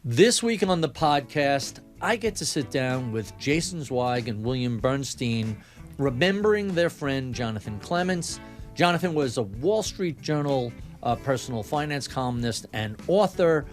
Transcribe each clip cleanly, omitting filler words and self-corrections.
This week on the podcast, I get to sit down with Jason Zweig and William Bernstein, remembering their friend Jonathan Clements. Jonathan was a Wall Street Journal personal finance columnist and author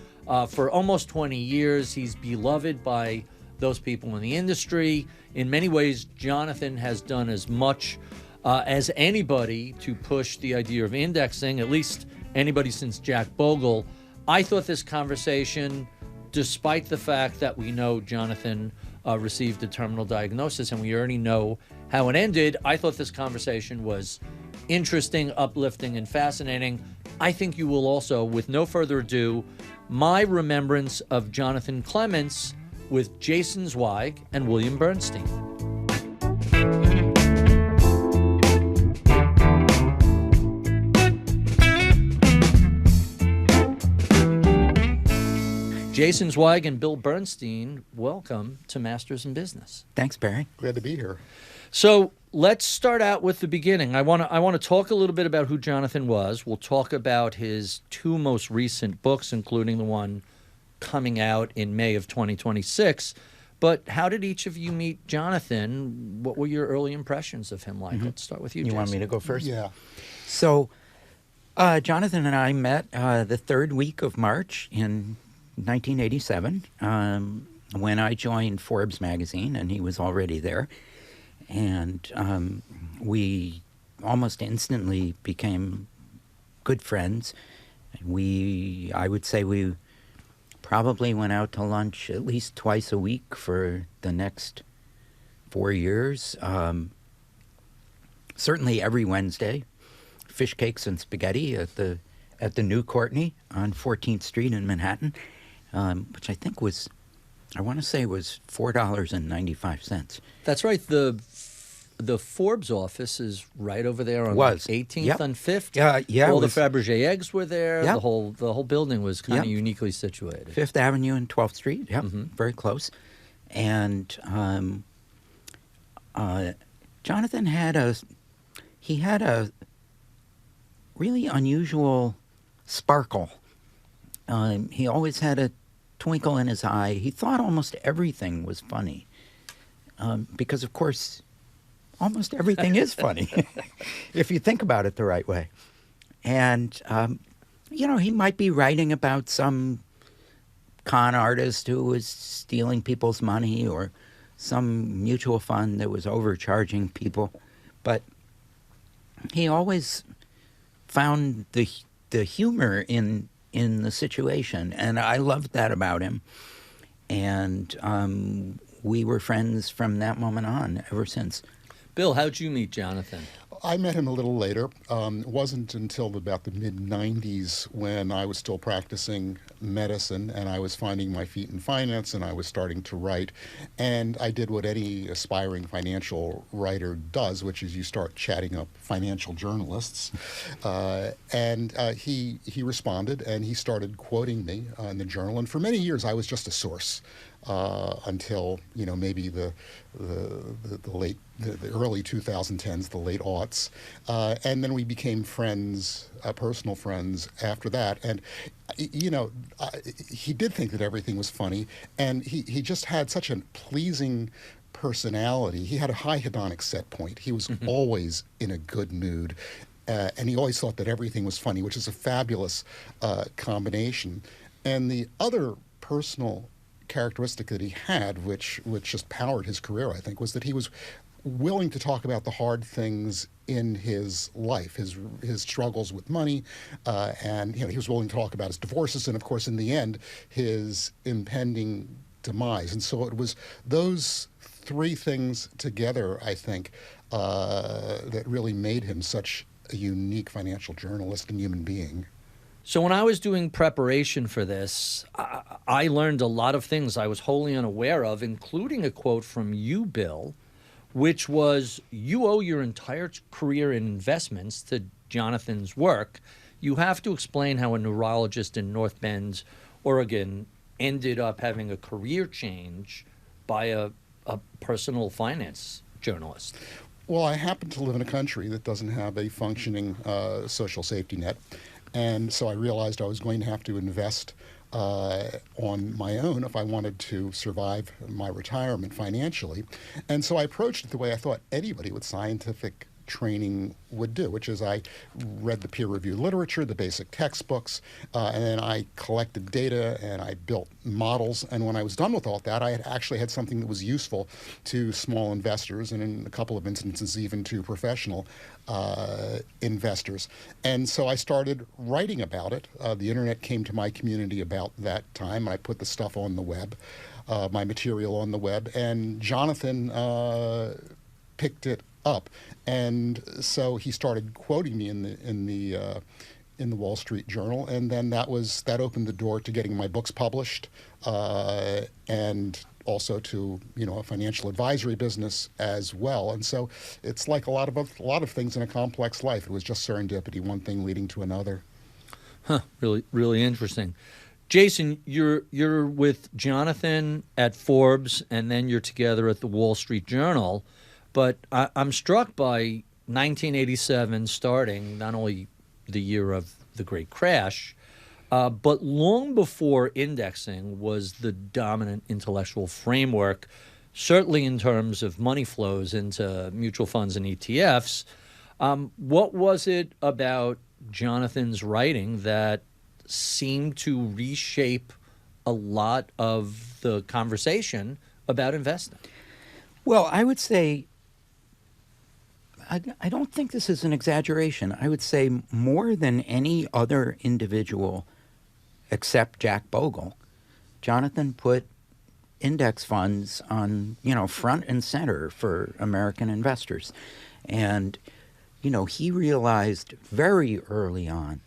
for almost 20 years. He's beloved by those people in the industry. In many ways, Jonathan has done as much as anybody to push the idea of indexing, at least anybody since Jack Bogle. I thought this conversation, despite the fact that we know Jonathan received a terminal diagnosis and we already know how it ended, I thought this conversation was interesting, uplifting, and fascinating. I think you will also. With no further ado, my remembrance of Jonathan Clements with Jason Zweig and William Bernstein. Jason Zweig and Bill Bernstein, welcome to Masters in Business. Thanks, Barry. Glad to be here. So let's start out with the beginning. I want to talk a little bit about who Jonathan was. We'll talk about his two most recent books, including the one coming out in May of 2026. But how did each of you meet Jonathan? What were your early impressions of him like? Let's start with you, Jason. You want me to go first? Yeah. So Jonathan and I met the third week of March in 1987 when I joined Forbes magazine, and he was already there. And we almost instantly became good friends. I would say we probably went out to lunch at least twice a week for the next 4 years. Certainly every Wednesday, fish cakes and spaghetti at the New Courtney on 14th Street in Manhattan, which I think was, I want to say was $4.95. That's right. The Forbes office is right over there on 18th Yep. and 5th. Yeah. All the Fabergé eggs were there. Yep. The whole building was kind of Yep. uniquely situated. 5th Avenue and 12th Street. Yep, very close. And Jonathan had a really unusual sparkle. He always had a twinkle in his eye. He thought almost everything was funny, because, of course, almost everything is funny if you think about it the right way. And, he might be writing about some con artist who was stealing people's money or some mutual fund that was overcharging people. But he always found the humor in the situation, and I loved that about him. And we were friends from that moment on, ever since. Bill, how'd you meet Jonathan? I met him a little later. It wasn't until about the mid-'90s when I was still practicing medicine and I was finding my feet in finance and I was starting to write. And I did what any aspiring financial writer does, which is you start chatting up financial journalists. And he responded and he started quoting me in the journal. And for many years, I was just a source. Until maybe the early 2010s, the late aughts, and then we became friends, personal friends after that. And he did think that everything was funny, and he just had such a pleasing personality. He had a high hedonic set point. He was always in a good mood. And he always thought that everything was funny, which is a fabulous combination. And the other personal characteristic that he had, which just powered his career, I think, was that he was willing to talk about the hard things in his life, his struggles with money, and he was willing to talk about his divorces, and of course, in the end, his impending demise. And so it was those three things together, I think, that really made him such a unique financial journalist and human being. So when I was doing preparation for this, I learned a lot of things I was wholly unaware of, including a quote from you, Bill, which was, you owe your entire career in investments to Jonathan's work. You have to explain how a neurologist in North Bend, Oregon, ended up having a career change by a personal finance journalist. Well, I happen to live in a country that doesn't have a functioning social safety net. And so I realized I was going to have to invest on my own if I wanted to survive my retirement financially. And so I approached it the way I thought anybody with scientific training would do, which is I read the peer-reviewed literature, the basic textbooks, and then I collected data and I built models. And when I was done with all that, I had actually had something that was useful to small investors, and in a couple of instances even to professional investors. And so I started writing about it. The internet came to my community about that time. I put the stuff on the web, my material on the web, and Jonathan picked it up, and so he started quoting me in the Wall Street Journal, and then that opened the door to getting my books published, and also to a financial advisory business as well. And so it's like a lot of things in a complex life. It was just serendipity, one thing leading to another. Huh. Really, really interesting. Jason, you're with Jonathan at Forbes, and then you're together at the Wall Street Journal. But I'm struck by 1987 starting, not only the year of the great crash, but long before indexing was the dominant intellectual framework, certainly in terms of money flows into mutual funds and ETFs. What was it about Jonathan's writing that seemed to reshape a lot of the conversation about investing? Well, I would say, I don't think this is an exaggeration. I would say more than any other individual except Jack Bogle, Jonathan put index funds on, front and center for American investors. And, he realized very early on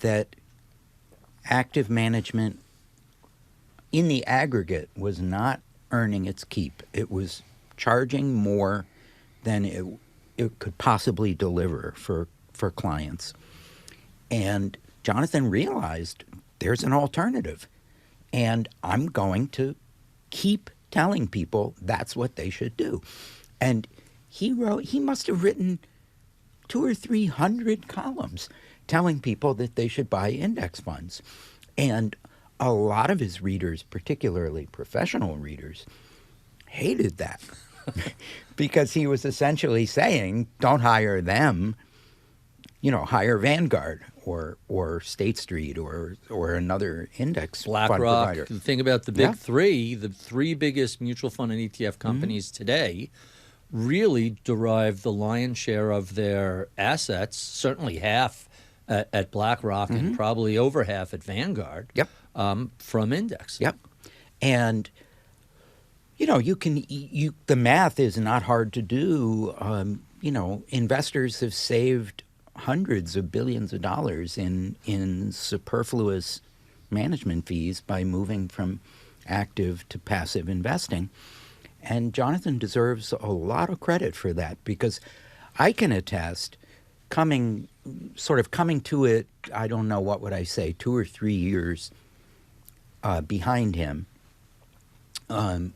that active management in the aggregate was not earning its keep. It was charging more than it could possibly deliver for clients. And Jonathan realized there's an alternative. And I'm going to keep telling people that's what they should do. And he must have written 200 or 300 columns telling people that they should buy index funds. And a lot of his readers, particularly professional readers, hated that because he was essentially saying, don't hire them, hire Vanguard or State Street or another index fund provider. The thing about the big three, the three biggest mutual fund and ETF companies today really derive the lion's share of their assets, certainly half at BlackRock and probably over half at Vanguard, from indexing. Yep. And the math is not hard to do. Investors have saved hundreds of billions of dollars in superfluous management fees by moving from active to passive investing. And Jonathan deserves a lot of credit for that, because I can attest, coming to it, I don't know, what would I say, 2 or 3 years behind him, the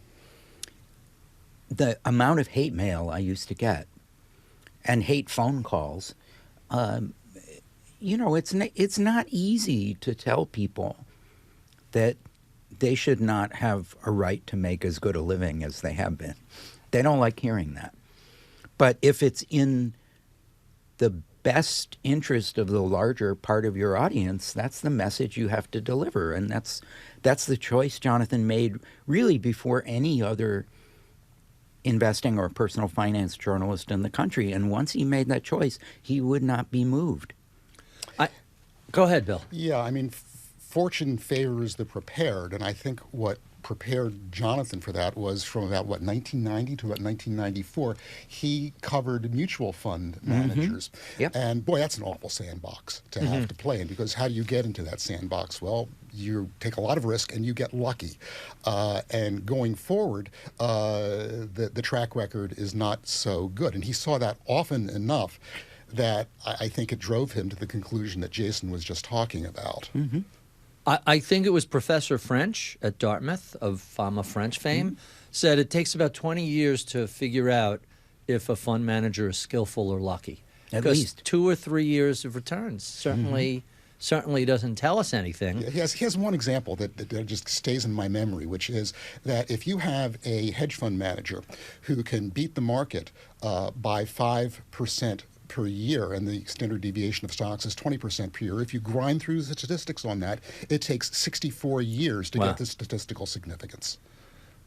amount of hate mail I used to get and hate phone calls, it's not easy to tell people that they should not have a right to make as good a living as they have been. They don't like hearing that. But if it's in the best interest of the larger part of your audience, that's the message you have to deliver. And that's the choice Jonathan made really before any other investing or personal finance journalist in the country. And once he made that choice, he would not be moved. Go ahead, Bill. Yeah, I mean, fortune favors the prepared, and I think what prepared Jonathan for that was from about, 1990 to about 1994, he covered mutual fund managers. Yep. And boy, that's an awful sandbox to have to play in, because how do you get into that sandbox? Well, you take a lot of risk and you get lucky. And going forward, the track record is not so good. And he saw that often enough that I think it drove him to the conclusion that Jason was just talking about. Mm-hmm. I think it was Professor French at Dartmouth of Fama French fame said it takes about 20 years to figure out if a fund manager is skillful or lucky. At because least 2 or 3 years of returns certainly certainly doesn't tell us anything. He has one example that just stays in my memory, which is that if you have a hedge fund manager who can beat the market by 5% per year, and the standard deviation of stocks is 20% per year, if you grind through the statistics on that, it takes 64 years to Wow. get the statistical significance.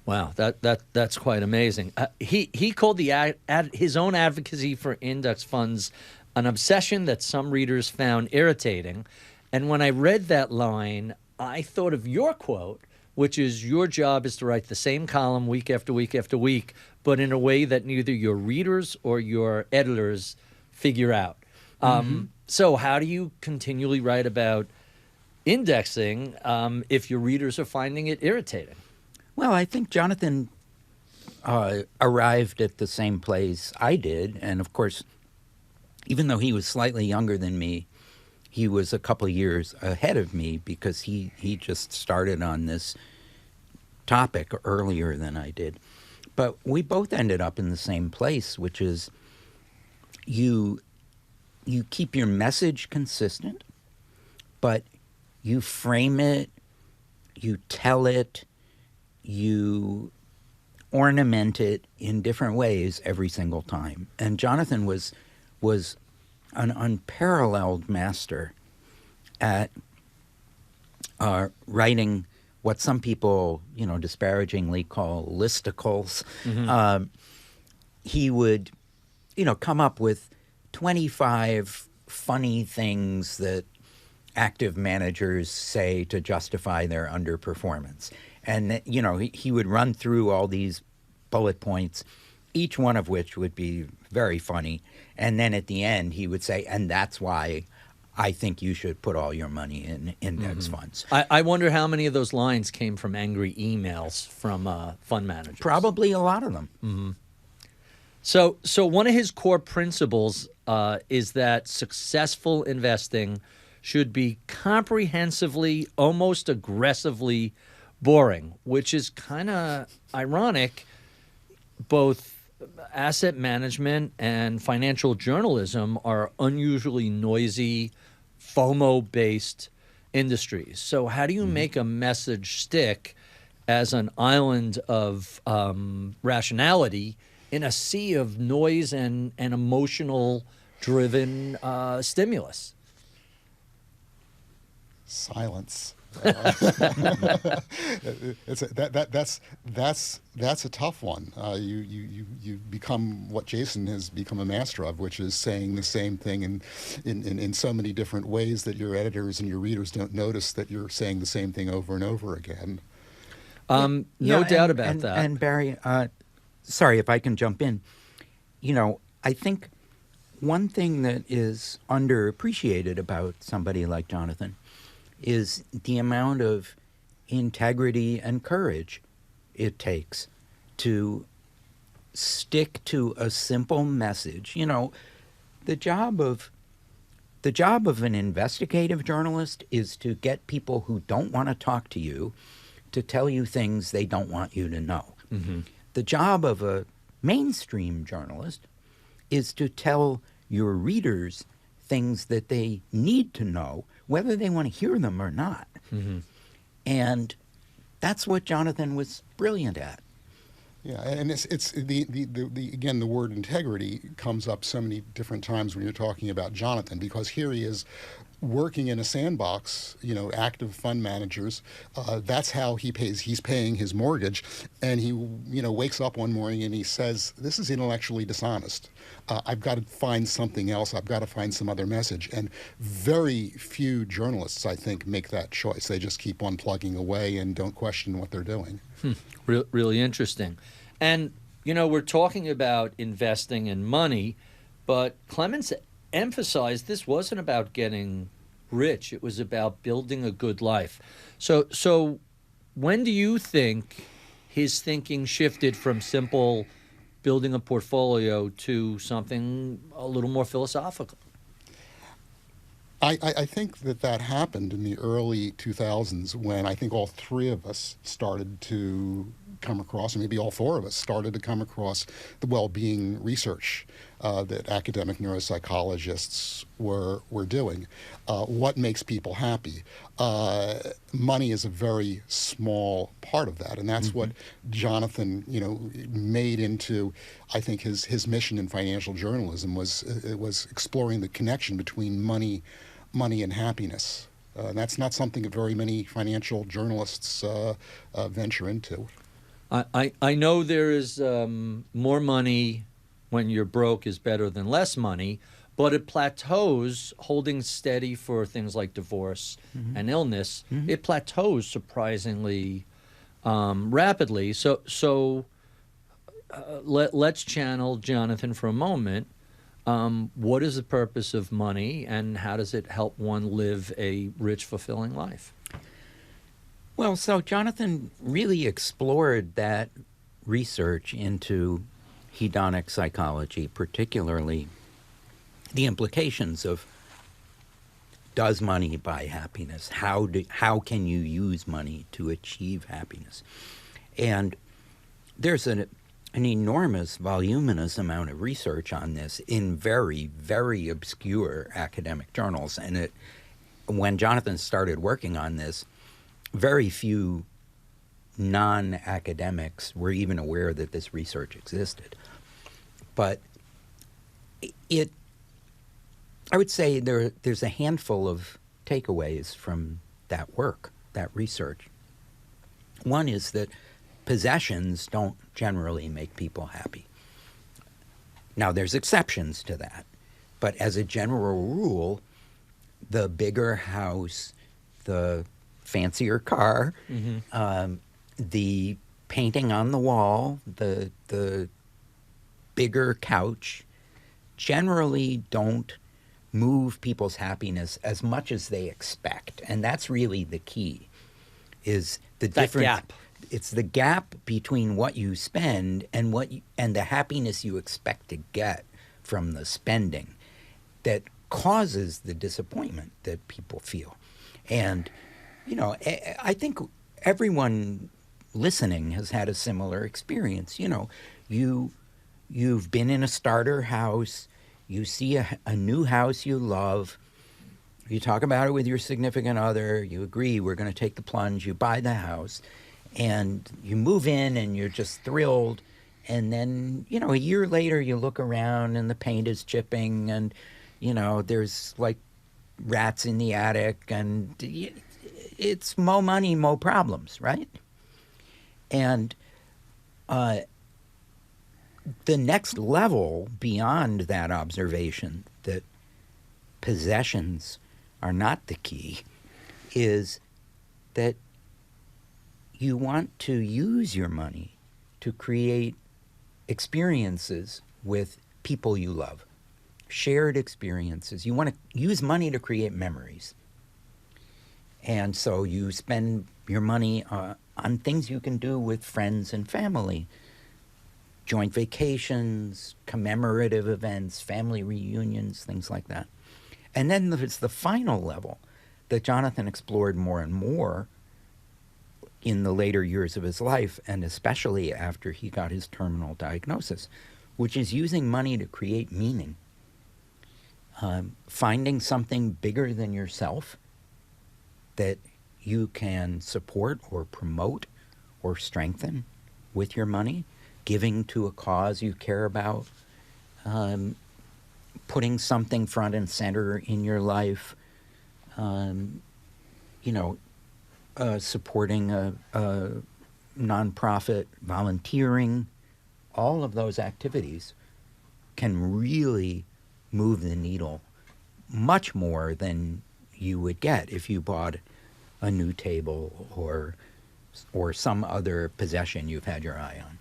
Wow, that's quite amazing. He called his own advocacy for index funds an obsession that some readers found irritating. And when I read that line, I thought of your quote, which is your job is to write the same column week after week after week, but in a way that neither your readers or your editors figure out. So how do you continually write about indexing if your readers are finding it irritating? Well, I think Jonathan arrived at the same place I did. And of course, even though he was slightly younger than me, he was a couple of years ahead of me because he just started on this topic earlier than I did. But we both ended up in the same place, which is you keep your message consistent, but you frame it, you tell it, you ornament it in different ways every single time. And Jonathan was an unparalleled master at writing what some people, disparagingly call listicles. He would, come up with 25 funny things that active managers say to justify their underperformance. And, he would run through all these bullet points, each one of which would be very funny. And then at the end, he would say, and that's why I think you should put all your money in index funds. I wonder how many of those lines came from angry emails from fund managers. Probably a lot of them. So one of his core principles is that successful investing should be comprehensively, almost aggressively boring, which is kind of ironic. Both asset management and financial journalism are unusually noisy, FOMO-based industries. So how do you make a message stick as an island of rationality in a sea of noise and emotional-driven stimulus? Silence. That's a tough one. You become what Jason has become a master of, which is saying the same thing in so many different ways that your editors and your readers don't notice that you're saying the same thing over and over again. No doubt about that. And Barry, sorry if I can jump in. I think one thing that is underappreciated about somebody like Jonathan is the amount of integrity and courage it takes to stick to a simple message. The job of an investigative journalist is to get people who don't want to talk to you to tell you things they don't want you to know. The job of a mainstream journalist is to tell your readers things that they need to know, whether they want to hear them or not. And that's what Jonathan was brilliant at. Yeah, and it's again, the word integrity comes up so many different times when you're talking about Jonathan, because here he is working in a sandbox, active fund managers. That's how he pays. He's paying his mortgage, and he, wakes up one morning and he says, "This is intellectually dishonest. I've got to find something else. I've got to find some other message." And very few journalists, I think, make that choice. They just keep on plugging away and don't question what they're doing. Really interesting. And, we're talking about investing in money, but Clements emphasized this wasn't about getting rich. It was about building a good life. So when do you think his thinking shifted from simple building a portfolio to something a little more philosophical? I think that happened in the early 2000s when I think all three of us started to come across, and maybe all four of us started to come across the well-being research that academic neuropsychologists were doing. What makes people happy? Money is a very small part of that, and that's what Jonathan, made into, I think, his mission in financial journalism was exploring the connection between money and happiness. That's not something that very many financial journalists venture into. I know there is more money when you're broke is better than less money, but it plateaus, holding steady for things like divorce and illness. It plateaus surprisingly rapidly. So let's channel Jonathan for a moment. What is the purpose of money, and how does it help one live a rich, fulfilling life? Well, so Jonathan really explored that research into hedonic psychology, particularly the implications of, does money buy happiness? How can you use money to achieve happiness? And there's an enormous, voluminous amount of research on this in very, very obscure academic journals. And when Jonathan started working on this, very few non-academics were even aware that this research existed. But I would say there's a handful of takeaways from that work, that research. One is that possessions don't generally make people happy. Now, there's exceptions to that, but as a general rule, the bigger house, the fancier car, the painting on the wall, the bigger couch, generally don't move people's happiness as much as they expect. And that's really the key, is the difference. Gap. It's the gap between what you spend and and the happiness you expect to get from the spending that causes the disappointment that people feel. And, I think everyone listening has had a similar experience. You've been in a starter house, you see a new house you love, you talk about it with your significant other, you agree, we're going to take the plunge, you buy the house, and you move in and you're just thrilled. And then, a year later you look around and the paint is chipping and, there's like rats in the attic, and it's mo money, mo problems, right? And the next level beyond that observation that possessions are not the key is that you want to use your money to create experiences with people you love, shared experiences. You want to use money to create memories. And so you spend your money on things you can do with friends and family, joint vacations, commemorative events, family reunions, things like that. And then there's the final level that Jonathan explored more and more in the later years of his life, and especially after he got his terminal diagnosis, which is using money to create meaning. Finding something bigger than yourself that you can support or promote or strengthen with your money, giving to a cause you care about, putting something front and center in your life, supporting a nonprofit, volunteering. All of those activities can really move the needle much more than you would get if you bought a new table or some other possession you've had your eye on.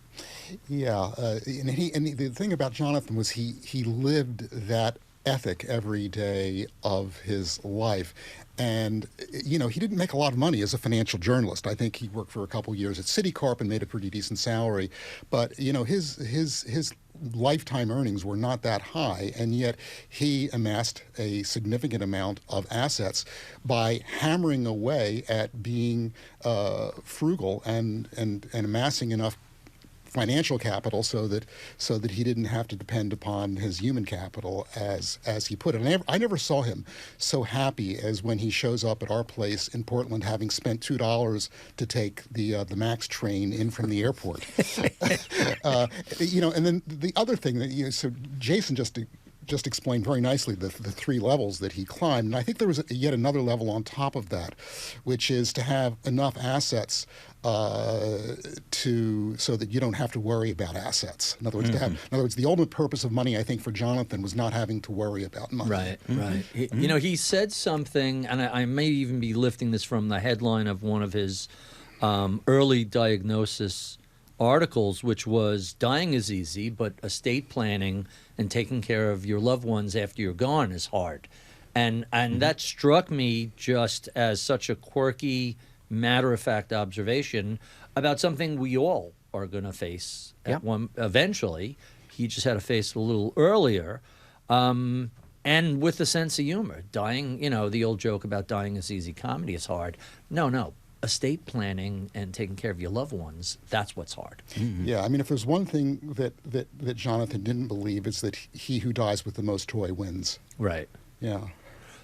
Yeah, and the thing about Jonathan was he lived that ethic every day of his life. And, he didn't make a lot of money as a financial journalist. I think he worked for a couple years at Citicorp and made a pretty decent salary. But, his lifetime earnings were not that high, and yet he amassed a significant amount of assets by hammering away at being frugal and amassing enough financial capital so that he didn't have to depend upon his human capital, as he put it. And I never saw him so happy as when he shows up at our place in Portland, having spent $2 to take the Max train in from the airport. And then the other thing that so Jason just explained very nicely the three levels that he climbed. And I think there was yet another level on top of that, which is to have enough assets so that you don't have to worry about assets. In other words, the ultimate purpose of money, I think, for Jonathan was not having to worry about money. Right, right. He said something, and I may even be lifting this from the headline of one of his early diagnosis articles, which was dying is easy, but estate planning and taking care of your loved ones after you're gone is hard. And that struck me just as such a quirky, matter-of-fact observation about something we all are going to face eventually. He just had to face it a little earlier, and with a sense of humor. Dying, the old joke about dying is easy, comedy is hard. No. Estate planning and taking care of your loved ones, that's what's hard. Mm-hmm. Yeah, I mean, if there's one thing that Jonathan didn't believe, it's that he who dies with the most toy wins. Right. Yeah.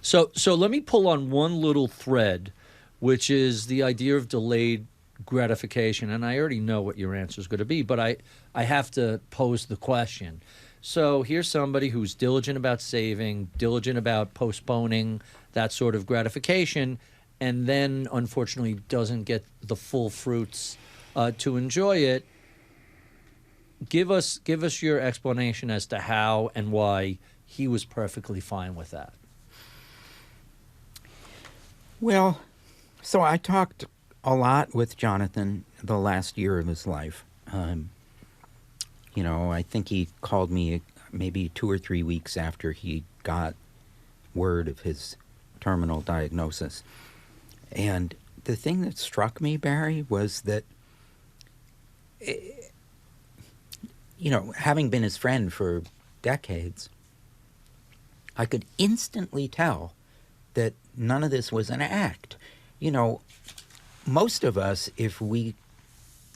So let me pull on one little thread, which is the idea of delayed gratification. And I already know what your answer is going to be, but I have to pose the question. So here's somebody who's diligent about saving, diligent about postponing that sort of gratification, and then unfortunately doesn't get the full fruits to enjoy it. Give us your explanation as to how and why he was perfectly fine with that. Well, so I talked a lot with Jonathan the last year of his life. I think he called me maybe 2 or 3 weeks after he got word of his terminal diagnosis. And the thing that struck me, Barry, was that, having been his friend for decades, I could instantly tell that none of this was an act. Most of us, if we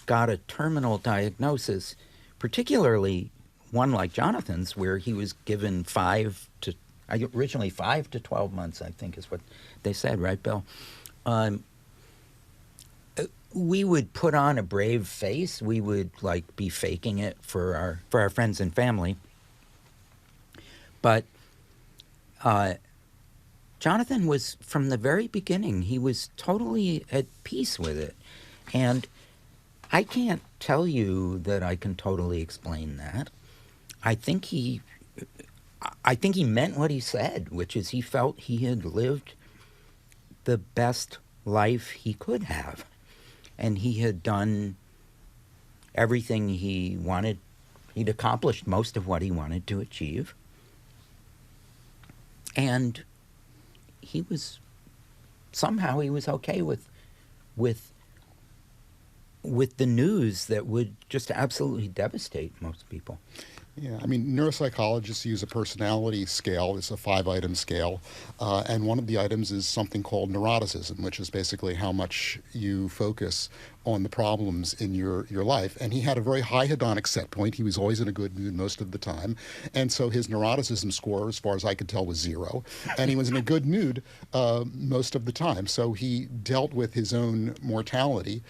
got a terminal diagnosis, particularly one like Jonathan's, where he was given 5 to 12 months, I think is what they said, right, Bill? We would put on a brave face. We would be faking it for our friends and family. But Jonathan was, from the very beginning, he was totally at peace with it. And I can't tell you that I can totally explain that. I think he meant what he said, which is he felt he had lived the best life he could have. And he had done everything he wanted. He'd accomplished most of what he wanted to achieve. And he was okay with the news that would just absolutely devastate most people. Yeah, I mean, neuropsychologists use a personality scale. It's a 5-item scale. And one of the items is something called neuroticism, which is basically how much you focus on the problems in your life. And he had a very high hedonic set point. He was always in a good mood most of the time. And so his neuroticism score, as far as I could tell, was 0. And he was in a good mood most of the time. So he dealt with his own mortality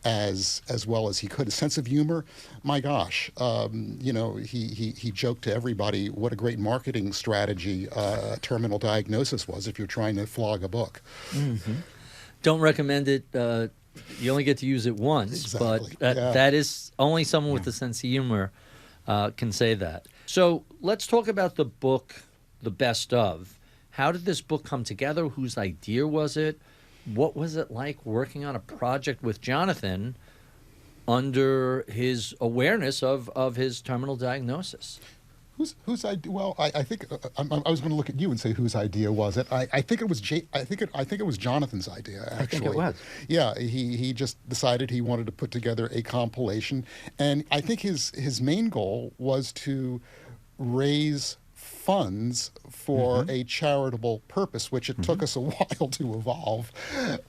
as well as he could. A sense of humor, my gosh, he joked to everybody what a great marketing strategy terminal diagnosis was if you're trying to flog a book. Mm-hmm. Don't recommend it. You only get to use it once, exactly. But that is only someone with a sense of humor can say that. So let's talk about the book, The Best Of. How did this book come together? Whose idea was it? What was it like working on a project with Jonathan under his awareness of his terminal diagnosis? Whose idea? Well, I think I was going to look at you and say whose idea was it. I think it was I think it was Jonathan's idea. Actually, I think it was. Yeah, he just decided he wanted to put together a compilation, and I think his main goal was to raise funds for a charitable purpose, which it took us a while to evolve,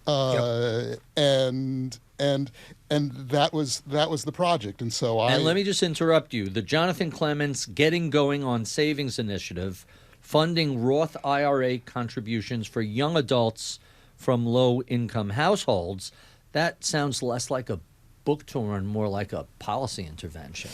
and that was the project. And so And let me just interrupt you. The Jonathan Clements Getting Going on Savings Initiative, funding Roth IRA contributions for young adults from low-income households. That sounds less like a book tour and more like a policy intervention.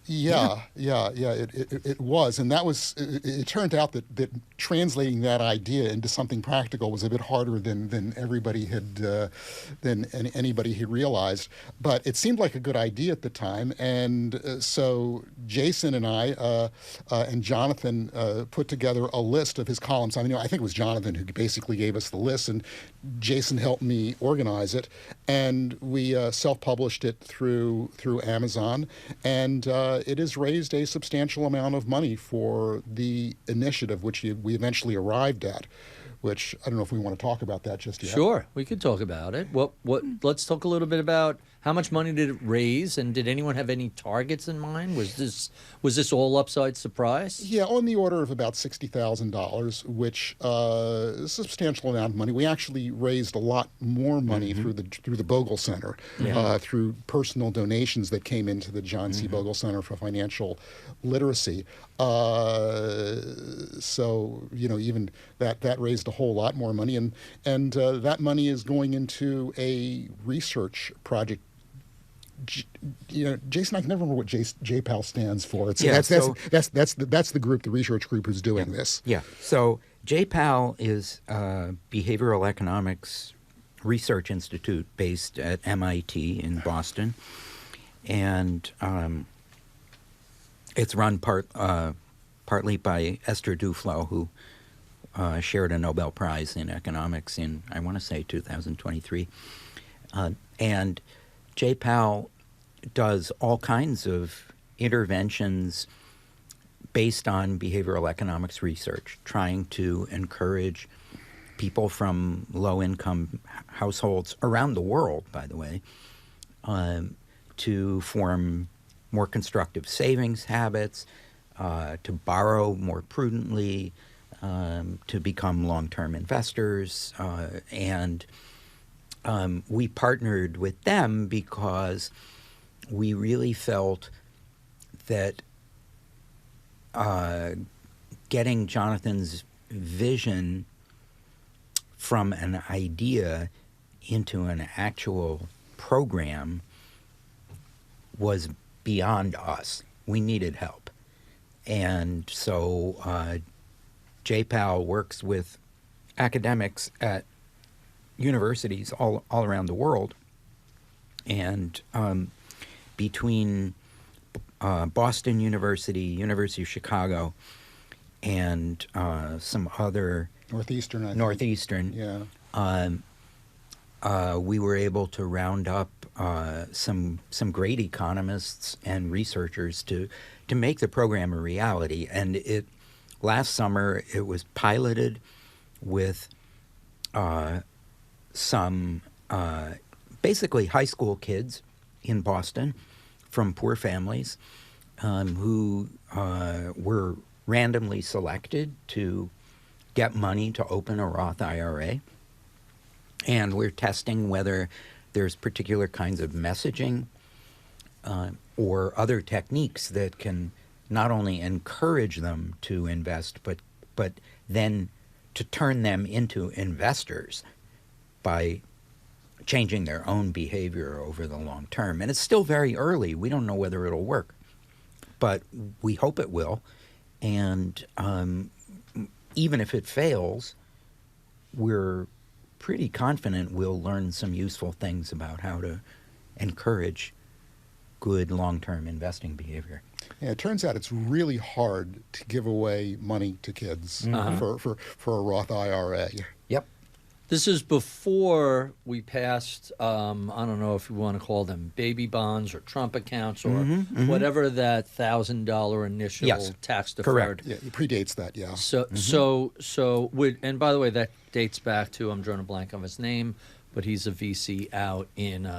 Yeah. It was, and that was. It turned out that translating that idea into something practical was a bit harder than everybody had, than anybody had realized. But it seemed like a good idea at the time, and so Jason and I and Jonathan put together a list of his columns. I mean, I think it was Jonathan who basically gave us the list, and Jason helped me organize it, and we self-published it through Amazon, and it has raised a substantial amount of money for the initiative, which we eventually arrived at. Which I don't know if we want to talk about that just yet. Sure, we could talk about it. Let's talk a little bit about how much money did it raise, and did anyone have any targets in mind? Was this all upside surprise? Yeah, on the order of about $60,000, which is a substantial amount of money. We actually raised a lot more money through the Bogle Center, through personal donations that came into the John C. Bogle Center for Financial Literacy. So even that raised a whole lot more money, and that money is going into a research project. Jason, I can never remember what JPAL stands for. That's the group, the research group who's doing this. Yeah. So JPAL is a behavioral economics research institute based at MIT in Boston, and it's run partly by Esther Duflo, who shared a Nobel Prize in economics in, I want to say, 2023. And JPAL does all kinds of interventions based on behavioral economics research, trying to encourage people from low-income households around the world, by the way, to form more constructive savings habits, to borrow more prudently, to become long-term investors, and we partnered with them because we really felt that getting Jonathan's vision from an idea into an actual program was beyond us. We needed help. And so JPAL works with academics at universities all around the world, and between Boston University, University of Chicago, and some other Northeastern, we were able to round up some great economists and researchers to make the program a reality. And last summer it was piloted with some basically high school kids in Boston from poor families who were randomly selected to get money to open a Roth IRA. And we're testing whether there's particular kinds of messaging or other techniques that can not only encourage them to invest, but then to turn them into investors by changing their own behavior over the long term. And it's still very early. We don't know whether it'll work, but we hope it will. And even if it fails, we're pretty confident we'll learn some useful things about how to encourage good long-term investing behavior. Yeah, it turns out it's really hard to give away money to kids for a Roth IRA. Yep. This is before we passed, I don't know if you want to call them baby bonds or Trump accounts or whatever that $1,000 initial Yes, tax correct. deferred. Yeah, it predates that, yeah. And by the way, that dates back to, I'm drawing a blank on his name, but he's a VC out in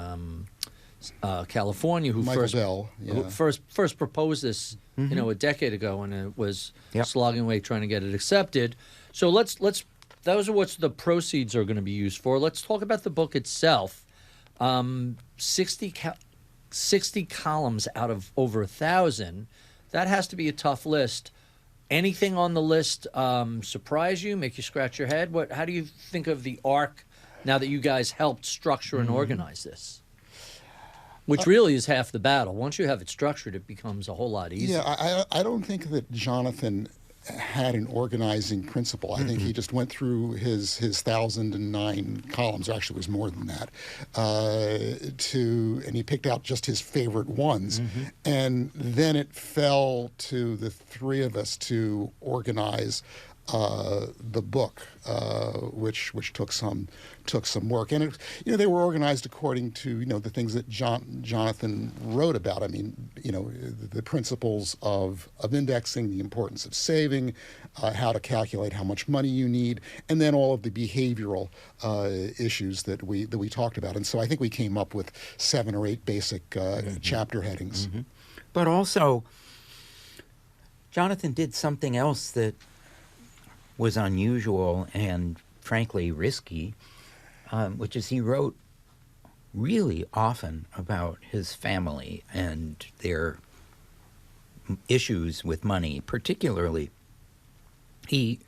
California who Michael Dell, who first proposed this, a decade ago, and it was slogging away trying to get it accepted. So let's those are what the proceeds are going to be used for. Let's talk about the book itself. 60 columns out of over 1,000. That has to be a tough list. Anything on the list surprise you, make you scratch your head? How do you think of the arc now that you guys helped structure and organize this? Which really is half the battle. Once you have it structured, it becomes a whole lot easier. Yeah, I don't think that Jonathan had an organizing principle. I think he just went through his 1,009 columns. Actually, it was more than that. And he picked out just his favorite ones, and then it fell to the three of us to organize the book, which took some work, and they were organized according to the things that Jonathan wrote about. I mean, the principles of indexing, the importance of saving, how to calculate how much money you need, and then all of the behavioral issues that we talked about. And so I think we came up with 7 or 8 basic chapter headings. But also, Jonathan did something else that was unusual and frankly risky, which is he wrote really often about his family and their issues with money. Particularly, I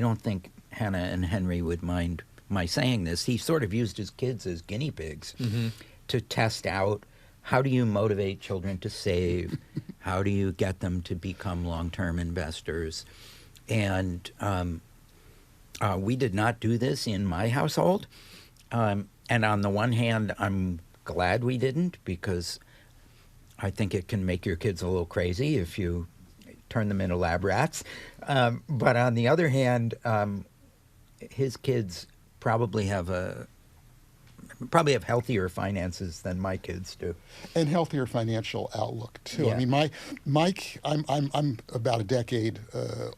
don't think Hannah and Henry would mind my saying this, he sort of used his kids as guinea pigs to test out, how do you motivate children to save? How do you get them to become long-term investors? And we did not do this in my household. And on the one hand, I'm glad we didn't, because I think it can make your kids a little crazy if you turn them into lab rats. But on the other hand, his kids probably have healthier finances than my kids do, and healthier financial outlook too. Yeah. I mean, I'm about a decade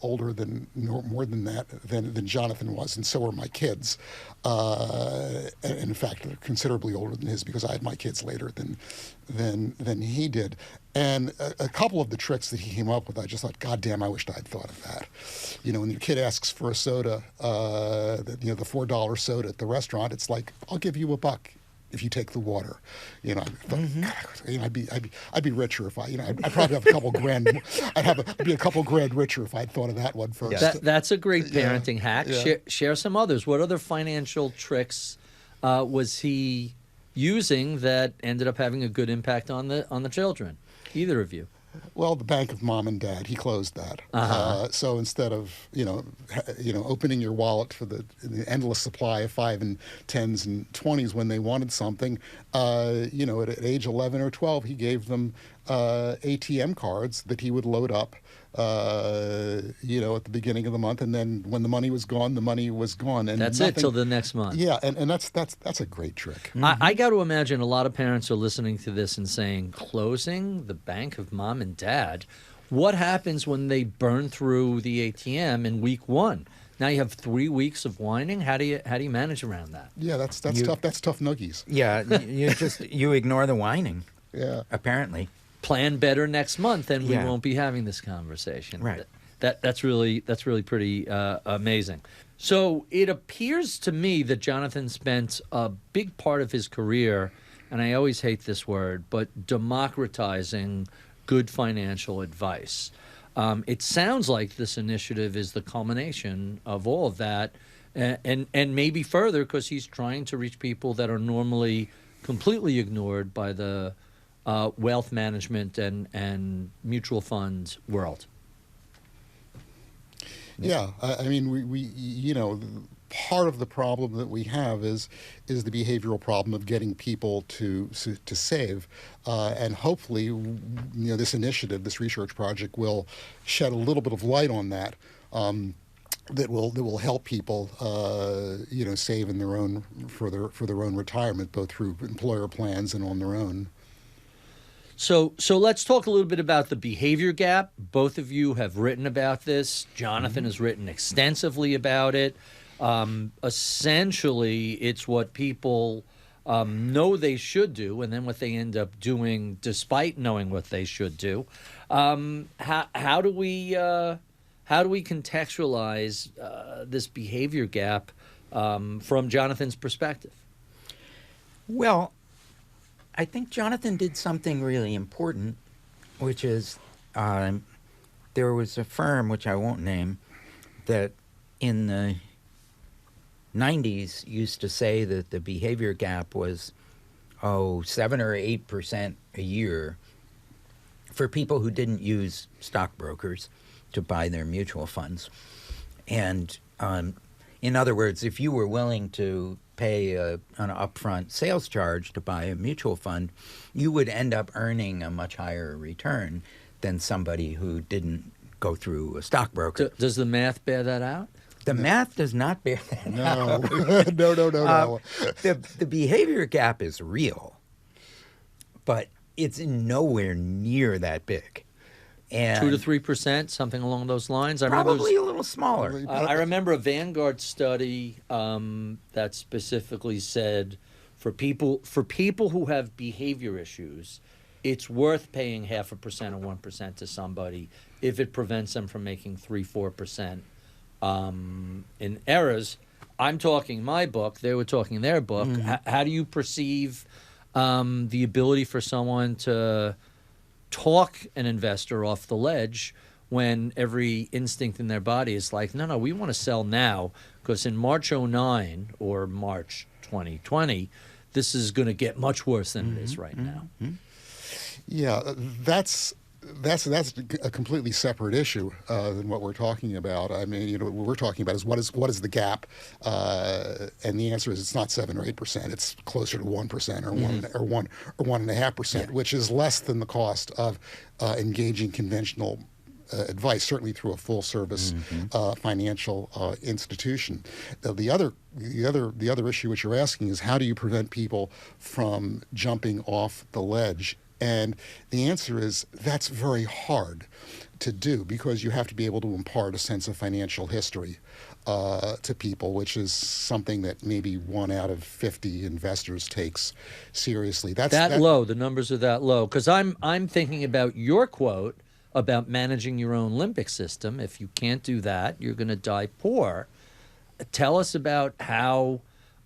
older than more than that than Jonathan was, and so are my kids. And in fact, they're considerably older than his, because I had my kids later than he did. And a couple of the tricks that he came up with, I just thought, God damn, I wished I'd thought of that. When your kid asks for a soda, the $4 soda at the restaurant, it's like, I'll give you $1 if you take the water. I thought, I'd be richer if I'd probably have a couple grand. I'd be a couple grand richer if I'd thought of that one first. That's a great parenting hack. Yeah. Share some others. What other financial tricks was he using that ended up having a good impact on the children? Either of you? Well, the bank of mom and dad, he closed that. So instead of opening your wallet for the endless supply of 5 and 10s and 20s when they wanted something, at age 11 or 12, he gave them ATM cards that he would load up, at the beginning of the month, and then when the money was gone, the money was gone, and that's it till the next month. Yeah, and that's a great trick. I got to imagine a lot of parents are listening to this and saying, closing the bank of mom and dad. What happens when they burn through the ATM in week 1? Now you have 3 weeks of whining. How do you manage around that? Yeah, that's tough. That's tough noogies. Yeah, you ignore the whining. Yeah, apparently. Plan better next month, and we won't be having this conversation. Right. That's really pretty amazing. So it appears to me that Jonathan spent a big part of his career, and I always hate this word, but democratizing good financial advice. It sounds like this initiative is the culmination of all of that, and maybe further, because he's trying to reach people that are normally completely ignored by the wealth management and mutual funds world. Yeah, I mean, we part of the problem that we have is the behavioral problem of getting people to save, and hopefully, this initiative, this research project, will shed a little bit of light on that. that will help people, save in their own for their own retirement, both through employer plans and on their own. So let's talk a little bit about the behavior gap. Both of you have written about this. Jonathan has written extensively about it. Essentially, it's what people know they should do, and then what they end up doing despite knowing what they should do. How do we contextualize this behavior gap from Jonathan's perspective? Well, I think Jonathan did something really important, which is there was a firm, which I won't name, that in the 90s used to say that the behavior gap was 7 or 8% a year for people who didn't use stockbrokers to buy their mutual funds. And in other words, if you were willing to pay an upfront sales charge to buy a mutual fund, you would end up earning a much higher return than somebody who didn't go through a stockbroker. Does the math bear that out? The math does not bear that out. No. The behavior gap is real, but it's nowhere near that big. And 2 to 3%, something along those lines. Probably a little smaller. I remember a Vanguard study that specifically said for people who have behavior issues, it's worth paying 0.5% or 1% to somebody if it prevents them from making 3-4% in errors. I'm talking my book. They were talking their book. How do you perceive the ability for someone to talk an investor off the ledge when every instinct in their body is like, no, we want to sell now because in March 2009 or March 2020, this is going to get much worse than it is right now. Yeah, that's a completely separate issue than what we're talking about. I mean, what we're talking about is what is the gap, and the answer is it's not 7 or 8%. It's closer to 1% or 1.5%, which is less than the cost of engaging conventional advice, certainly through a full service financial institution. The other issue which you're asking is how do you prevent people from jumping off the ledge? And the answer is that's very hard to do because you have to be able to impart a sense of financial history to people, which is something that maybe 1 out of 50 investors takes seriously. That's low. The numbers are that low. Because I'm thinking about your quote about managing your own limbic system. If you can't do that, you're going to die poor. Tell us about how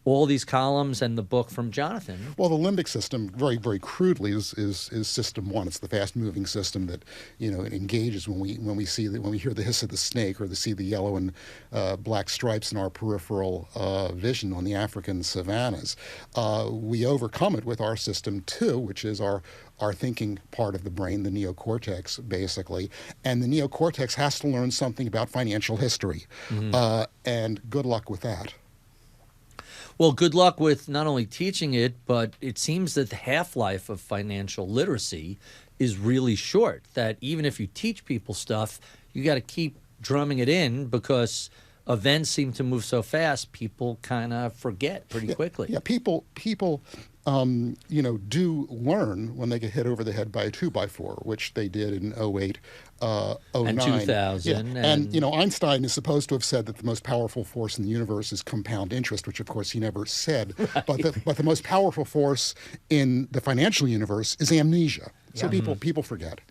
all these columns and the book from Jonathan. Well, the limbic system, very, very crudely, is system 1. It's the fast-moving system that it engages when we hear the hiss of the snake or see the yellow and black stripes in our peripheral vision on the African savannas. We overcome it with our system 2, which is our thinking part of the brain, the neocortex, basically. And the neocortex has to learn something about financial history. And good luck with that. Well, good luck with not only teaching it, but it seems that the half-life of financial literacy is really short, that even if you teach people stuff, you got to keep drumming it in because events seem to move so fast, people kind of forget pretty quickly. Yeah, people do learn when they get hit over the head by a 2x4, which they did in 2008, 2009. And 2000. Yeah. And Einstein is supposed to have said that the most powerful force in the universe is compound interest, which of course he never said. Right. But the most powerful force in the financial universe is amnesia. So people forget.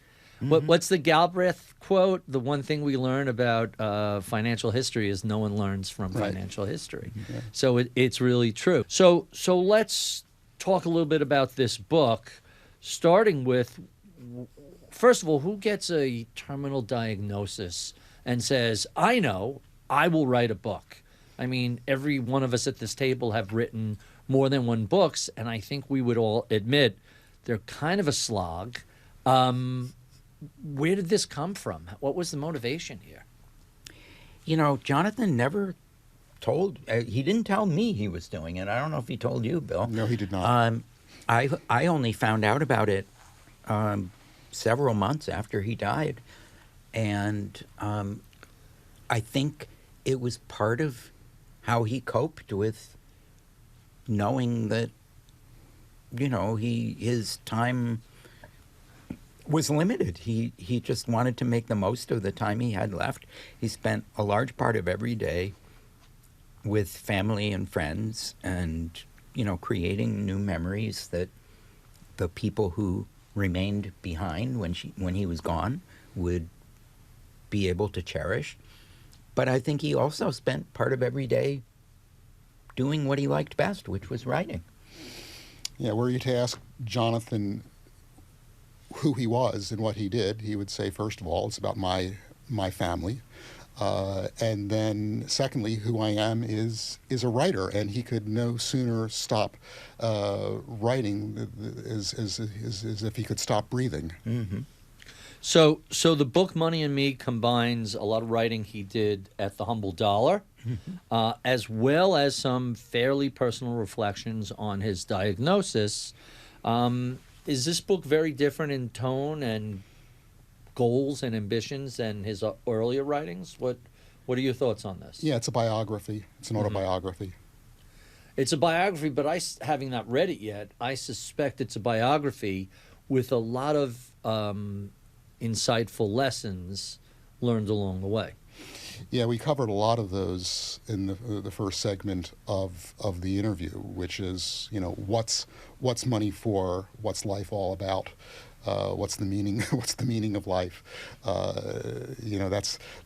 What's the Galbraith quote? The one thing we learn about financial history is no one learns from financial history. Yeah. So it's really true. So let's talk a little bit about this book, starting with, first of all, who gets a terminal diagnosis and says, I know, I will write a book. I mean, every one of us at this table have written more than one books, and I think we would all admit they're kind of a slog. Where did this come from? What was the motivation here? Jonathan never told, he didn't tell me he was doing it. I don't know if he told you, Bill. No, he did not. I only found out about it several months after he died. And I think it was part of how he coped with knowing that, his time was limited. He just wanted to make the most of the time he had left. He spent a large part of every day with family and friends and, creating new memories that the people who remained behind when he was gone would be able to cherish. But I think he also spent part of every day doing what he liked best, which was writing. Yeah, were you to ask Jonathan who he was and what he did, he would say, first of all, it's about my family. And then, secondly, who I am is a writer, and he could no sooner stop writing as if he could stop breathing. Mm-hmm. So the book Money and Me combines a lot of writing he did at the Humble Dollar, as well as some fairly personal reflections on his diagnosis. Is this book very different in tone and goals and ambitions than his earlier writings? What are your thoughts on this? Yeah, it's a biography. It's an autobiography. It's a biography, but having not read it yet, I suspect it's a biography with a lot of insightful lessons learned along the way. Yeah, we covered a lot of those in the first segment of the interview, which is, what's money for, what's life all about, what's the meaning of life.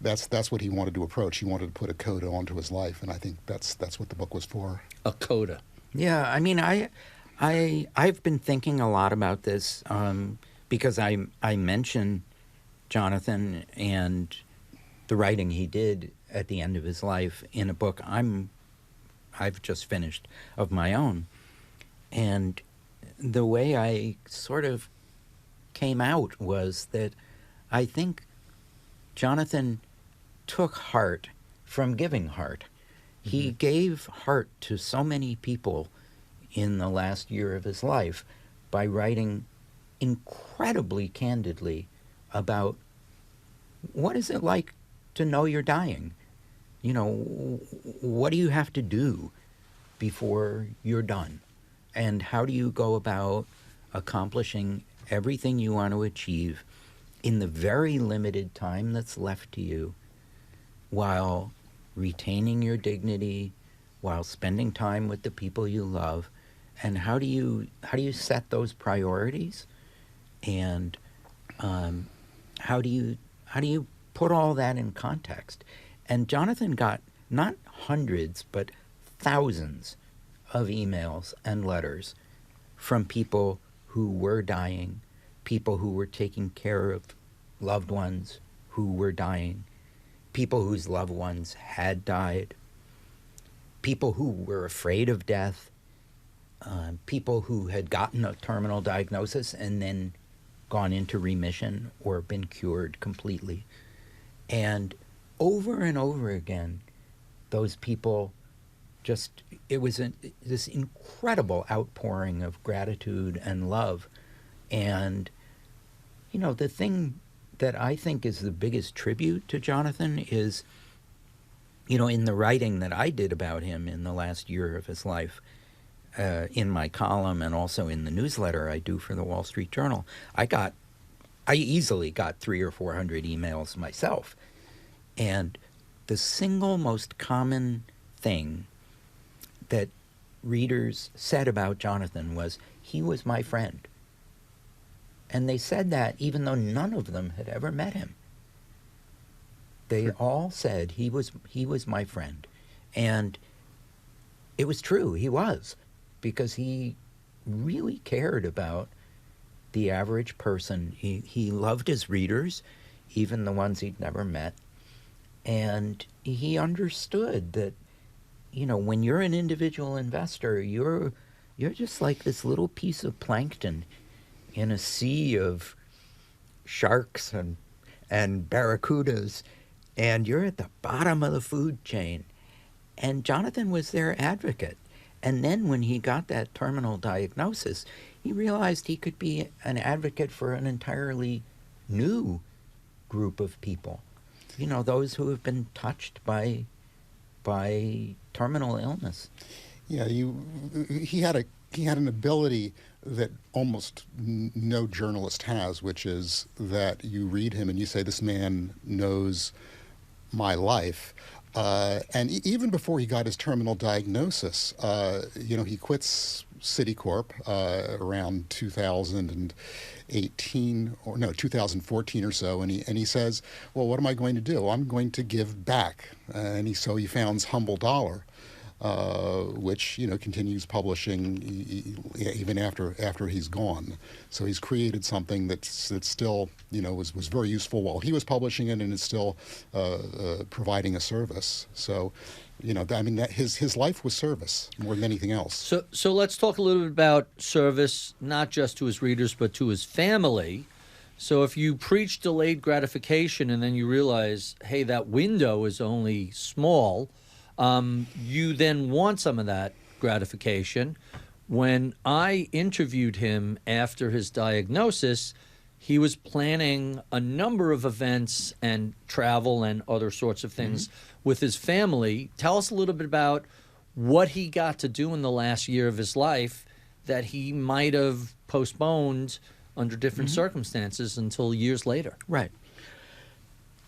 That's what he wanted to approach. He wanted to put a coda onto his life, and I think that's what the book was for. A coda. Yeah, I mean, I've been thinking a lot about this because I mention Jonathan and the writing he did at the end of his life in a book I've just finished of my own. And the way I sort of came out was that I think Jonathan took heart from giving heart. Mm-hmm. He gave heart to so many people in the last year of his life by writing incredibly candidly about what is it like to know you're dying. What do you have to do before you're done? And how do you go about accomplishing everything you want to achieve in the very limited time that's left to you, while retaining your dignity, while spending time with the people you love? And how do you set those priorities? And how do you put all that in context? And Jonathan got not hundreds, but thousands of emails and letters from people who were dying, people who were taking care of loved ones who were dying, people whose loved ones had died, people who were afraid of death, people who had gotten a terminal diagnosis and then gone into remission or been cured completely. And over again, those people it was this incredible outpouring of gratitude and love. And, the thing that I think is the biggest tribute to Jonathan is, in the writing that I did about him in the last year of his life, in my column and also in the newsletter I do for the Wall Street Journal, I easily got 300 or 400 emails myself. And the single most common thing that readers said about Jonathan was, he was my friend. And they said that even though none of them had ever met him. They all said he was my friend. And it was true, he was, because he really cared about the average person. He loved his readers, even the ones he'd never met. And he understood that, when you're an individual investor, you're just like this little piece of plankton in a sea of sharks and barracudas, and you're at the bottom of the food chain. And Jonathan was their advocate. And then when he got that terminal diagnosis, he realized he could be an advocate for an entirely new group of people. Those who have been touched by by terminal illness. Yeah, he had an ability that almost no journalist has, which is that you read him and you say, this man knows my life. And even before he got his terminal diagnosis, he quits Citicorp around 2014 or so, and he says, well, what am I going to do? I'm going to give back. So he founds Humble Dollar, which continues publishing even after he's gone. So he's created something that's still was very useful while he was publishing it, and is still providing a service. So that his life was service more than anything else. So let's talk a little bit about service, not just to his readers but to his family. So if you preach delayed gratification and then you realize, hey, that window is only small. You then want some of that gratification. When I interviewed him after his diagnosis, he was planning a number of events and travel and other sorts of things with his family. Tell us a little bit about what he got to do in the last year of his life that he might have postponed under different circumstances until years later. Right.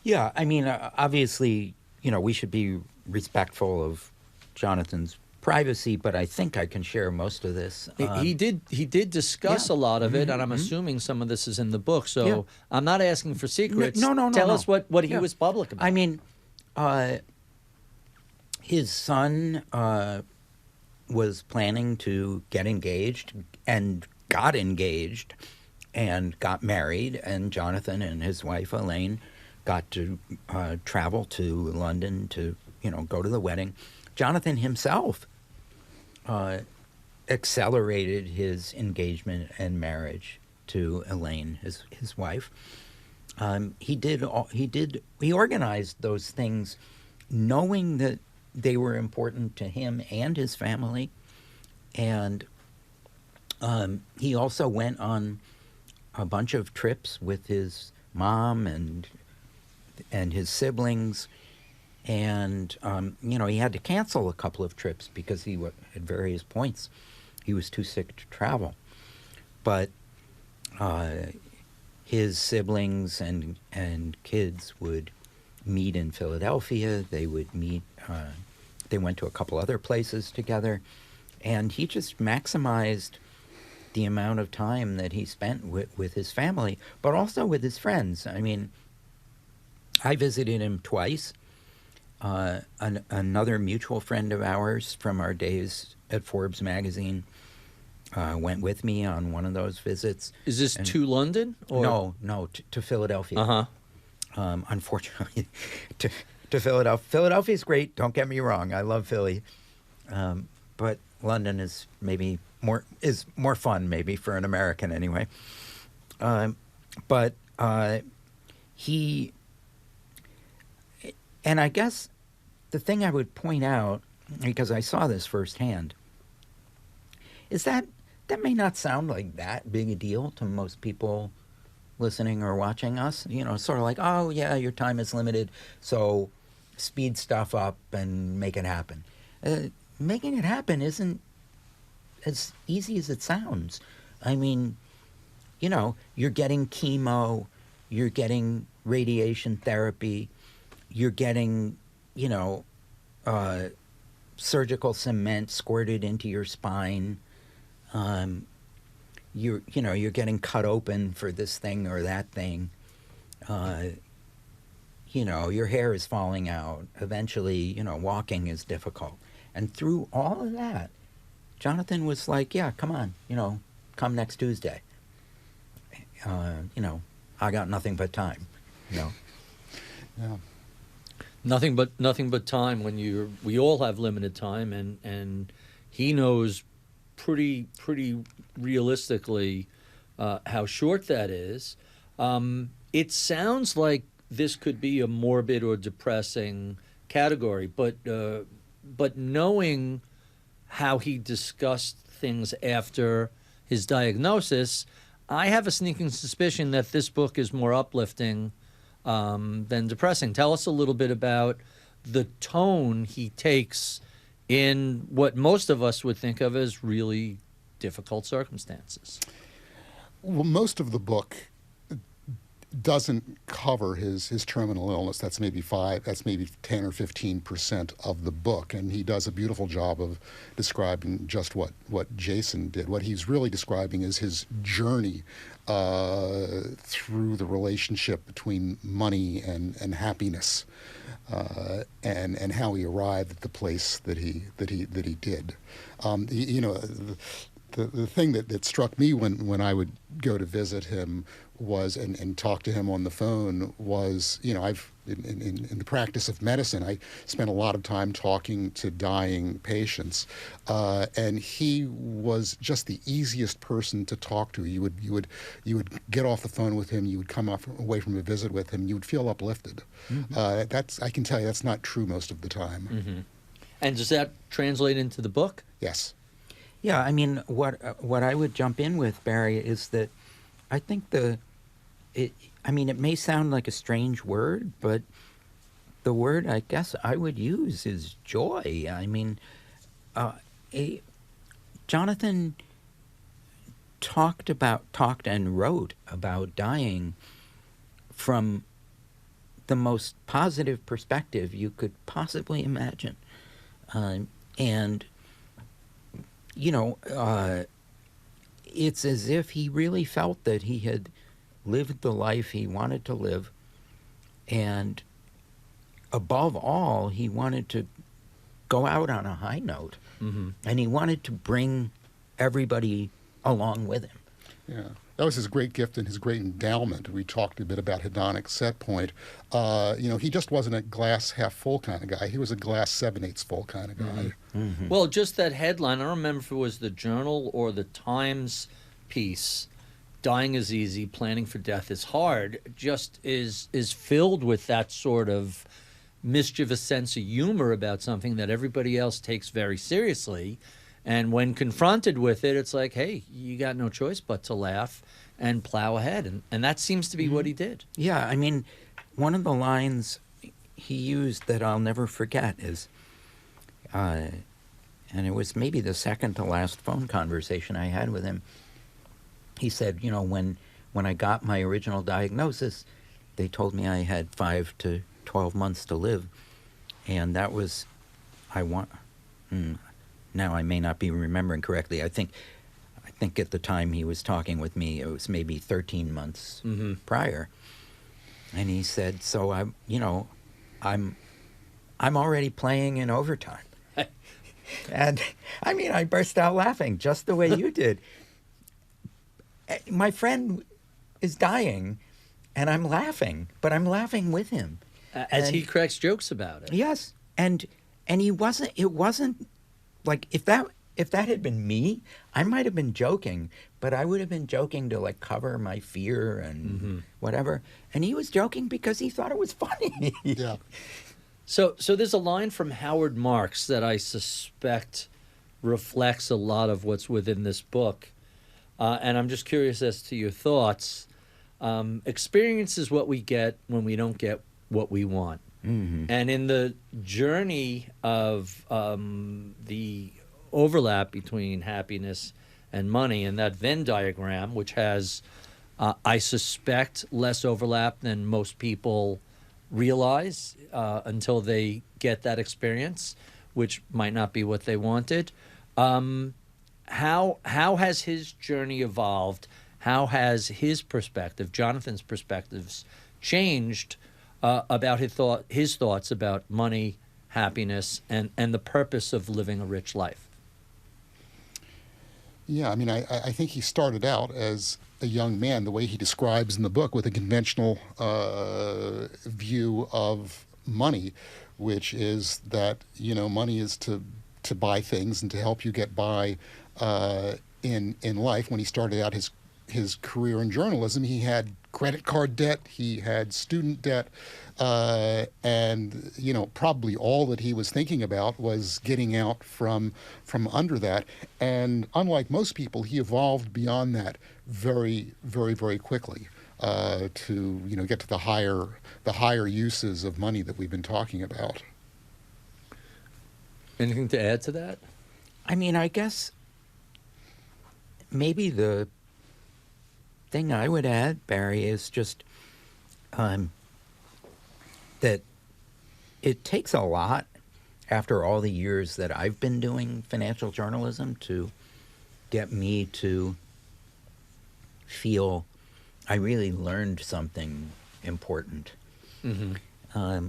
Yeah, I mean, obviously, we should be respectful of Jonathan's privacy, but I think I can share most of this. He did discuss a lot of it, and I'm assuming some of this is in the book. So I'm not asking for secrets. No. Tell us what he was public about. I mean, his son was planning to get engaged and got engaged and got married, and Jonathan and his wife Elaine got to travel to London to go to the wedding. Jonathan himself accelerated his engagement and marriage to Elaine, his wife. He organized those things knowing that they were important to him and his family. And he also went on a bunch of trips with his mom and his siblings. And, he had to cancel a couple of trips because at various points, he was too sick to travel. But his siblings and kids would meet in Philadelphia. They would meet, they went to a couple other places together. And he just maximized the amount of time that he spent with his family, but also with his friends. I mean, I visited him twice. Another mutual friend of ours from our days at Forbes magazine went with me on one of those visits. Is this to London? Or? No, to Philadelphia. Uh-huh. Unfortunately, to Philadelphia. Philadelphia's great, don't get me wrong. I love Philly. But London is maybe more fun, maybe, for an American anyway. But he... And I guess the thing I would point out, because I saw this firsthand, is that may not sound like that big a deal to most people listening or watching us. Sort of like, oh, yeah, your time is limited, so speed stuff up and make it happen. Making it happen isn't as easy as it sounds. I mean, you're getting chemo, you're getting radiation therapy, you're getting, surgical cement squirted into your spine. You're getting cut open for this thing or that thing. Your hair is falling out. Eventually, walking is difficult. And through all of that, Jonathan was like, yeah, come on, come next Tuesday. I got nothing but time, Yeah. Nothing but time when we all have limited time, and he knows pretty realistically how short that is. It sounds like this could be a morbid or depressing category, but knowing how he discussed things after his diagnosis, I have a sneaking suspicion that this book is more uplifting than depressing. Tell us a little bit about the tone he takes in what most of us would think of as really difficult circumstances. Well, most of the book doesn't cover his terminal illness. That's maybe 10 or 15% of the book, and he does a beautiful job of describing just what Jason did. What he's really describing is his journey through the relationship between money and happiness, and how he arrived at the place that he did. The thing that struck me when I would go to visit him was and talk to him on the phone was, I've in the practice of medicine, I spent a lot of time talking to dying patients, and he was just the easiest person to talk to. You would get off the phone with him, you would come away from a visit with him, you would feel uplifted. Mm-hmm. I can tell you that's not true most of the time. Mm-hmm. And does that translate into the book? Yes. Yeah, I mean, what I would jump in with, Barry, is that I think it may sound like a strange word, but the word I guess I would use is joy. I mean, Jonathan talked and wrote about dying from the most positive perspective you could possibly imagine. And it's as if he really felt that he had lived the life he wanted to live, and above all, he wanted to go out on a high note, mm-hmm. and he wanted to bring everybody along with him. Yeah. That was his great gift and his great endowment. We talked a bit about hedonic set point. He just wasn't a glass half full kind of guy. He was a glass 7/8 full kind of guy. Mm-hmm. Mm-hmm. Well, just that headline, I don't remember if it was the Journal or the Times piece, "Dying is easy, planning for death is hard," just is filled with that sort of mischievous sense of humor about something that everybody else takes very seriously. And when confronted with it, it's like, hey, you got no choice but to laugh and plow ahead. And that seems to be what he did. Yeah, I mean, one of the lines he used that I'll never forget is, and it was maybe the second to last phone conversation I had with him. He said, when I got my original diagnosis, they told me I had 5 to 12 months to live. And that was, now I may not be remembering correctly. I think at the time he was talking with me, it was maybe 13 months mm-hmm. prior. And he said, "So I'm already playing in overtime." And I mean, I burst out laughing just the way you did. My friend is dying, and I'm laughing, but I'm laughing with him as he cracks jokes about it. Yes, and he wasn't. It wasn't. Like, if that had been me, I might have been joking, but I would have been joking to, like, cover my fear and mm-hmm. whatever. And he was joking because he thought it was funny. Yeah. So there's a line from Howard Marks that I suspect reflects a lot of what's within this book. And I'm just curious as to your thoughts. Experience is what we get when we don't get what we want. Mm-hmm. And in the journey of the overlap between happiness and money, and that Venn diagram, which has, I suspect, less overlap than most people realize until they get that experience, which might not be what they wanted. How has his journey evolved? How has his perspective, Jonathan's perspectives, changed about his thoughts about money, happiness, and the purpose of living a rich life? Yeah, I mean, I think he started out as a young man, the way he describes in the book, with a conventional view of money, which is that, money is to buy things and to help you get by in life. When he started out his career in journalism, he had credit card debt, he had student debt, and probably all that he was thinking about was getting out from under that. And unlike most people, he evolved beyond that very, very, very quickly to get to the higher uses of money that we've been talking about. Anything to add to that? I mean, I guess maybe the thing I would add, Barry, is just that it takes a lot after all the years that I've been doing financial journalism to get me to feel I really learned something important. Mm-hmm.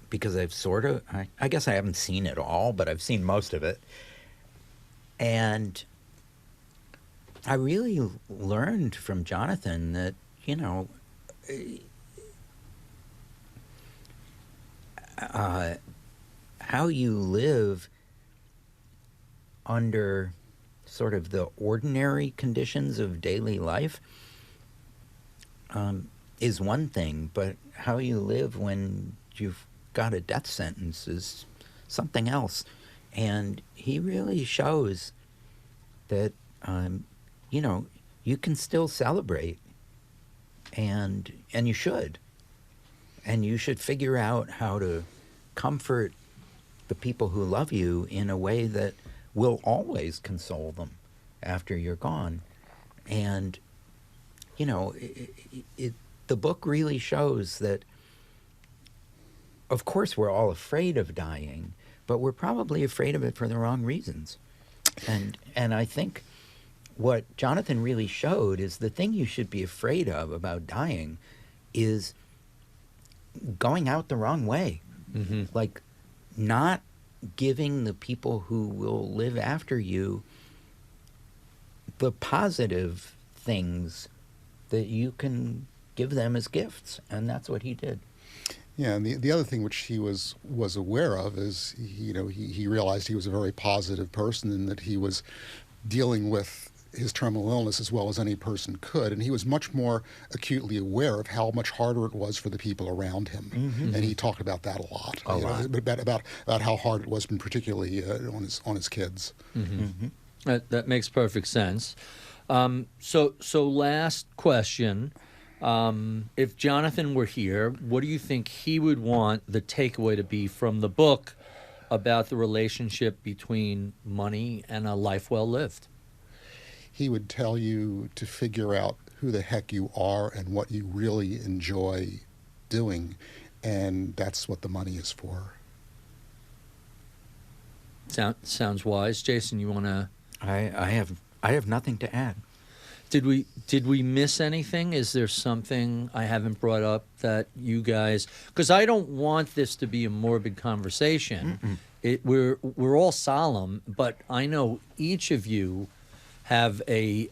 Because I've sort of, I guess I haven't seen it all, but I've seen most of it. And I really learned from Jonathan that, you know, how you live under sort of the ordinary conditions of daily life is one thing, but how you live when you've got a death sentence is something else. And he really shows that, you know, you can still celebrate, and you should. And you should figure out how to comfort the people who love you in a way that will always console them after you're gone. And, you know, the book really shows that, of course, we're all afraid of dying, but we're probably afraid of it for the wrong reasons. And I think what Jonathan really showed is the thing you should be afraid of about dying is going out the wrong way. Mm-hmm. Like not giving the people who will live after you the positive things that you can give them as gifts. And that's what he did. Yeah, and the other thing which he was aware of is, he realized he was a very positive person and that he was dealing with his terminal illness as well as any person could, and he was much more acutely aware of how much harder it was for the people around him, Mm-hmm. and he talked about that a lot. About how hard it was, and particularly on his kids. Mm-hmm. Mm-hmm. That makes perfect sense. So last question. If Jonathan were here, what do you think he would want the takeaway to be from the book about the relationship between money and a life well lived? He would tell you to figure out who the heck you are and what you really enjoy doing, and that's what the money is for. Sounds wise. Jason, you want to? I have nothing to add. Did we miss anything? Is there something I haven't brought up that you guys? Because I don't want this to be a morbid conversation. We're all solemn, but I know each of you have a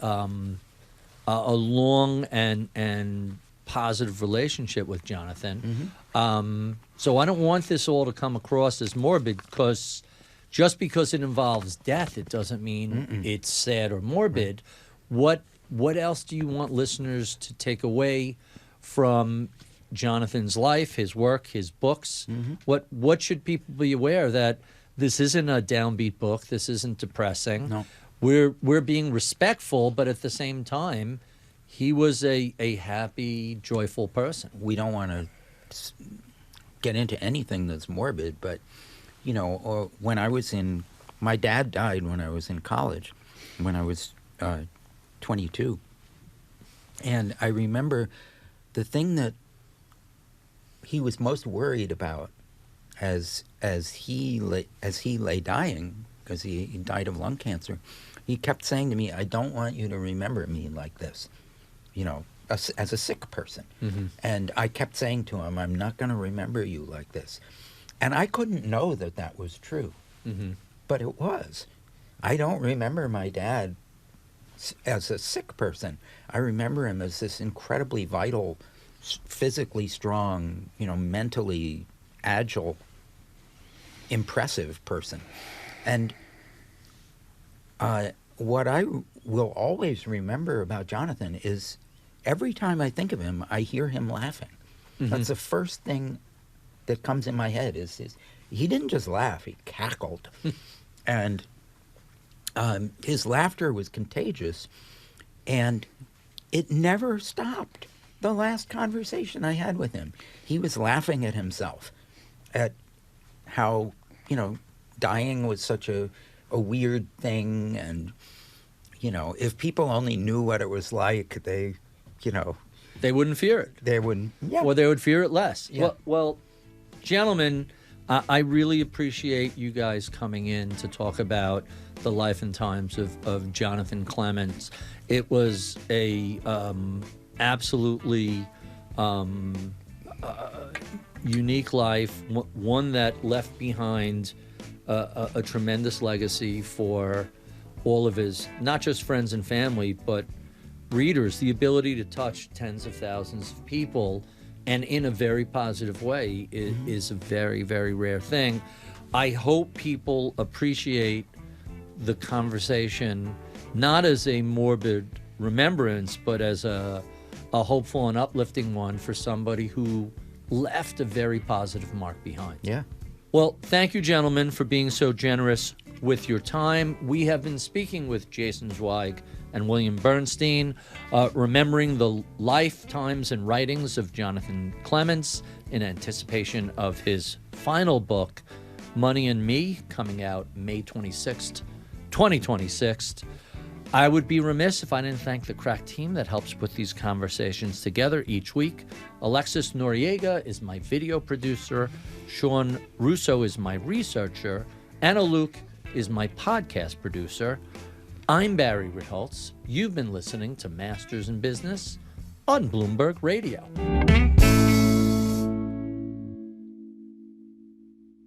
long and positive relationship with Jonathan. Mm-hmm. So I don't want this all to come across as morbid, because just because it involves death, it doesn't mean it's sad or morbid. What else do you want listeners to take away from Jonathan's life, his work, his books? Mm-hmm. What should people be aware that this isn't a downbeat book? This isn't depressing. No. We're being respectful, but at the same time, he was a happy, joyful person. We don't want to get into anything that's morbid, but, you know, when I was my dad died when I was in college, when I was 22. And I remember the thing that he was most worried about as he lay dying, because he died of lung cancer, he kept saying to me, "I don't want you to remember me like this, you know, as a sick person." Mm-hmm. And I kept saying to him, "I'm not going to remember you like this." And I couldn't know that was true, but it was. I don't remember my dad as a sick person. I remember him as this incredibly vital, physically strong, you know, mentally agile, impressive person. And what I will always remember about Jonathan is every time I think of him, I hear him laughing. That's the first thing that comes in my head is he didn't just laugh, he cackled. And his laughter was contagious, and it never stopped. The last conversation I had with him, he was laughing at himself, at how, you know, dying was such a weird thing, and if people only knew what it was like, they wouldn't fear it. They wouldn't. Yeah. Or they would fear it less. Yeah. Well, gentlemen, I really appreciate you guys coming in to talk about the life and times of Jonathan Clements. It was a absolutely unique life, one that left behind a tremendous legacy for all of his, not just friends and family, but readers. The ability to touch tens of thousands of people and in a very positive way is a very, very rare thing. I hope people appreciate the conversation not as a morbid remembrance, but as a hopeful and uplifting one for somebody who left a very positive mark behind. Yeah. Well, thank you, gentlemen, for being so generous with your time. We have been speaking with Jason Zweig and William Bernstein, remembering the lifetimes and writings of Jonathan Clements in anticipation of his final book, Money and Me, coming out May 26th, 2026. I would be remiss if I didn't thank the crack team that helps put these conversations together each week. Alexis Noriega is my video producer. Sean Russo is my researcher. Anna Luke is my podcast producer. I'm Barry Ritholtz. You've been listening to Masters in Business on Bloomberg Radio.